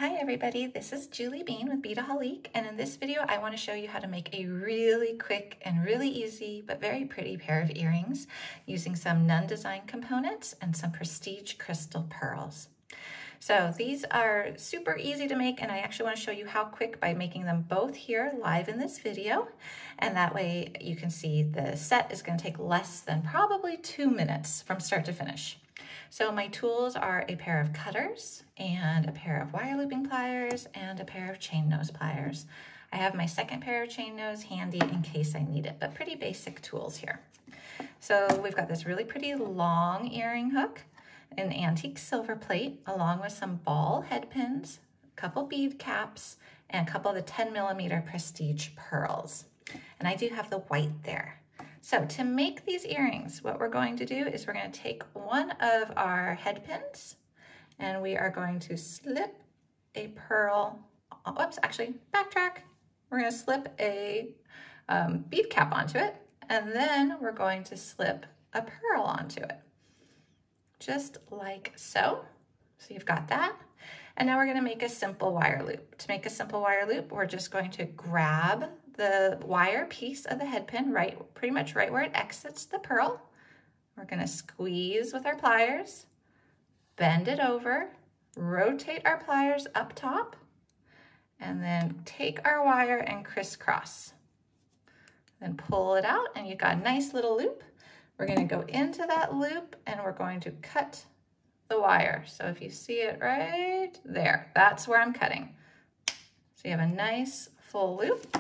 Hi everybody, this is Julie Bean with Beadaholique, and in this video I want to show you how to make a really quick and really easy but very pretty pair of earrings using some Nunn Design components and some prestige crystal pearls. So these are super easy to make, and I actually want to show you how quick by making them both here live in this video, and that way you can see the set is going to take less than probably 2 minutes from start to finish. So my tools are a pair of cutters and a pair of wire looping pliers and a pair of chain nose pliers. I have my second pair of chain nose handy in case I need it, but pretty basic tools here. So we've got this really pretty long earring hook, an antique silver plate, along with some ball head pins, a couple bead caps, and a couple of the 10mm prestige pearls. And I do have the white there. So to make these earrings, what we're going to do is we're going to take one of our head pins and we are going to slip a pearl, oops, actually backtrack. We're going to slip a bead cap onto it, and then we're going to slip a pearl onto it, just like so. So you've got that. And now we're going to make a simple wire loop. To make a simple wire loop, we're just going to grab the wire piece of the head pin pretty much right where it exits the pearl. We're going to squeeze with our pliers, bend it over, rotate our pliers up top, and then take our wire and crisscross. Then pull it out and you've got a nice little loop. We're going to go into that loop and we're going to cut the wire. So if you see it right there, that's where I'm cutting. So you have a nice full loop,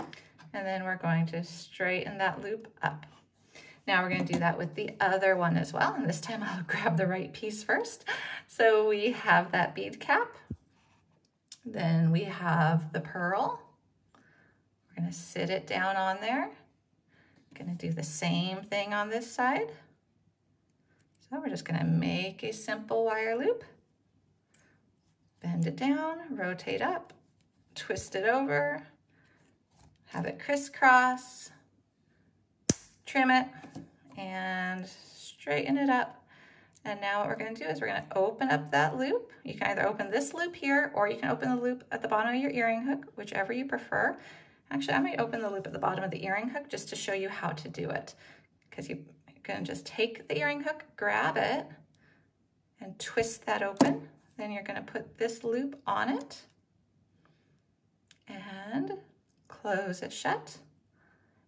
and then we're going to straighten that loop up. Now we're going to do that with the other one as well, and this time I'll grab the right piece first. So we have that bead cap, then we have the pearl. We're going to sit it down on there. Going to do the same thing on this side. So we're just going to make a simple wire loop, bend it down, rotate up, twist it over, have it crisscross, trim it, and straighten it up. And now what we're going to do is we're going to open up that loop. You can either open this loop here, or you can open the loop at the bottom of your earring hook, whichever you prefer. Actually, I might open the loop at the bottom of the earring hook just to show you how to do it, because you're going to just take the earring hook, grab it, and twist that open. Then you're going to put this loop on it and close it shut.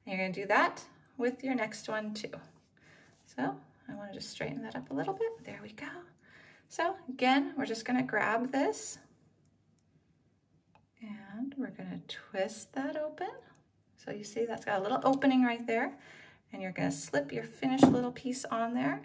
And you're going to do that with your next one too. So I want to just straighten that up a little bit. There we go. So again, we're just going to grab this and we're going to twist that open. So you see that's got a little opening right there, and you're going to slip your finished little piece on there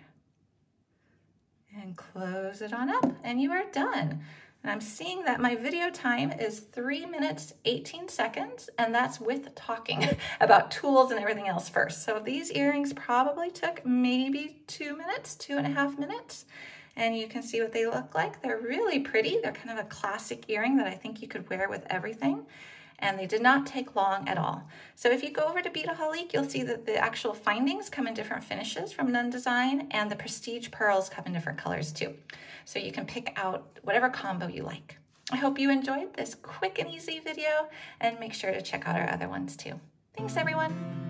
and close it on up, and you are done. And I'm seeing that my video time is 3 minutes, 18 seconds, and that's with talking about tools and everything else first. So these earrings probably took maybe 2 minutes, 2.5 minutes, and you can see what they look like. They're really pretty. They're kind of a classic earring that I think you could wear with everything, and they did not take long at all. So if you go over to Beadaholique, you'll see that the actual findings come in different finishes from Nunn Design, and the prestige pearls come in different colors too. So you can pick out whatever combo you like. I hope you enjoyed this quick and easy video, and make sure to check out our other ones too. Thanks everyone.